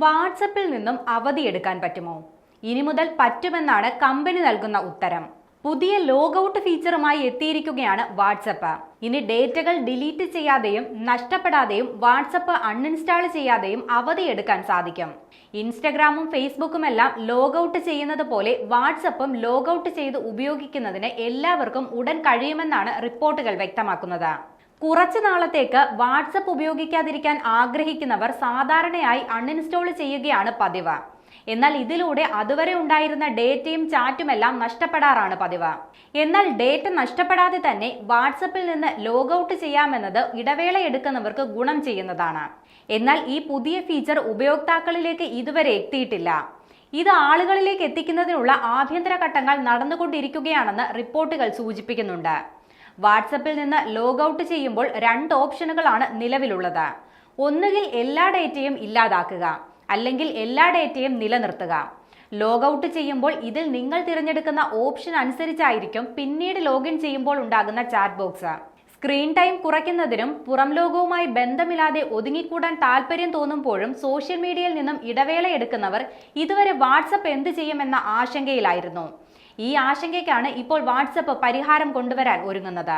വാട്സപ്പിൽ നിന്നും അവധിയെടുക്കാൻ പറ്റുമോ? ഇനി മുതൽ പറ്റുമെന്നാണ് കമ്പനി നൽകുന്ന ഉത്തരം. പുതിയ ലോഗൌട്ട് ഫീച്ചറുമായി എത്തിയിരിക്കുകയാണ് വാട്സപ്പ്. ഇനി ഡേറ്റകൾ ഡിലീറ്റ് ചെയ്യാതെയും നഷ്ടപ്പെടാതെയും വാട്സപ്പ് അൺഇൻസ്റ്റാൾ ചെയ്യാതെയും അവധിയെടുക്കാൻ സാധിക്കും. ഇൻസ്റ്റഗ്രാമും ഫേസ്ബുക്കുമെല്ലാം ലോഗൌട്ട് ചെയ്യുന്നത് പോലെ വാട്സപ്പും ലോഗൌട്ട് ചെയ്ത് ഉപയോഗിക്കുന്നതിന് എല്ലാവർക്കും ഉടൻ കഴിയുമെന്നാണ് റിപ്പോർട്ടുകൾ വ്യക്തമാക്കുന്നത്. കുറച്ചു നാളത്തേക്ക് വാട്സപ്പ് ഉപയോഗിക്കാതിരിക്കാൻ ആഗ്രഹിക്കുന്നവർ സാധാരണയായി അൺഇൻസ്റ്റാൾ ചെയ്യുകയാണ് പതിവ്. എന്നാൽ ഇതിലൂടെ അതുവരെ ഉണ്ടായിരുന്ന ഡേറ്റയും ചാറ്റുമെല്ലാം നഷ്ടപ്പെടാറാണ് പതിവ്. എന്നാൽ ഡേറ്റ നഷ്ടപ്പെടാതെ തന്നെ വാട്സപ്പിൽ നിന്ന് ലോഗൌട്ട് ചെയ്യാമെന്നത് ഇടവേള എടുക്കുന്നവർക്ക് ഗുണം ചെയ്യുന്നതാണ്. എന്നാൽ ഈ പുതിയ ഫീച്ചർ ഉപയോക്താക്കളിലേക്ക് ഇതുവരെ എത്തിയിട്ടില്ല. ഇത് ആളുകളിലേക്ക് എത്തിക്കുന്നതിനുള്ള ആഭ്യന്തര ഘട്ടങ്ങൾ നടന്നുകൊണ്ടിരിക്കുകയാണെന്ന് റിപ്പോർട്ടുകൾ സൂചിപ്പിക്കുന്നുണ്ട്. വാട്സപ്പിൽ നിന്ന് ലോഗൌട്ട് ചെയ്യുമ്പോൾ 2 ഓപ്ഷനുകളാണ് നിലവിലുള്ളത്. ഒന്നുകിൽ എല്ലാ ഡേറ്റയും ഇല്ലാതാക്കുക, അല്ലെങ്കിൽ എല്ലാ ഡേറ്റയും നിലനിർത്തുക. ലോഗൌട്ട് ചെയ്യുമ്പോൾ ഇതിൽ നിങ്ങൾ തിരഞ്ഞെടുക്കുന്ന ഓപ്ഷൻ അനുസരിച്ചായിരിക്കും പിന്നീട് ലോഗിൻ ചെയ്യുമ്പോൾ ഉണ്ടാകുന്ന ചാറ്റ് ബോക്സ്. സ്ക്രീൻ ടൈം കുറയ്ക്കുന്നതിനും പുറം ലോകവുമായി ബന്ധമില്ലാതെ ഒതുങ്ങിക്കൂടാൻ താല്പര്യം തോന്നുമ്പോഴും സോഷ്യൽ മീഡിയയിൽ നിന്നും ഇടവേള എടുക്കുന്നവർ ഇതുവരെ വാട്സപ്പ് എന്ത് ചെയ്യുമെന്ന ആശങ്കയിലായിരുന്നു. ഈ ആശങ്കയ്ക്കാണ് ഇപ്പോൾ വാട്സപ്പ് പരിഹാരം കൊണ്ടുവരാൻ ഒരുങ്ങുന്നത്.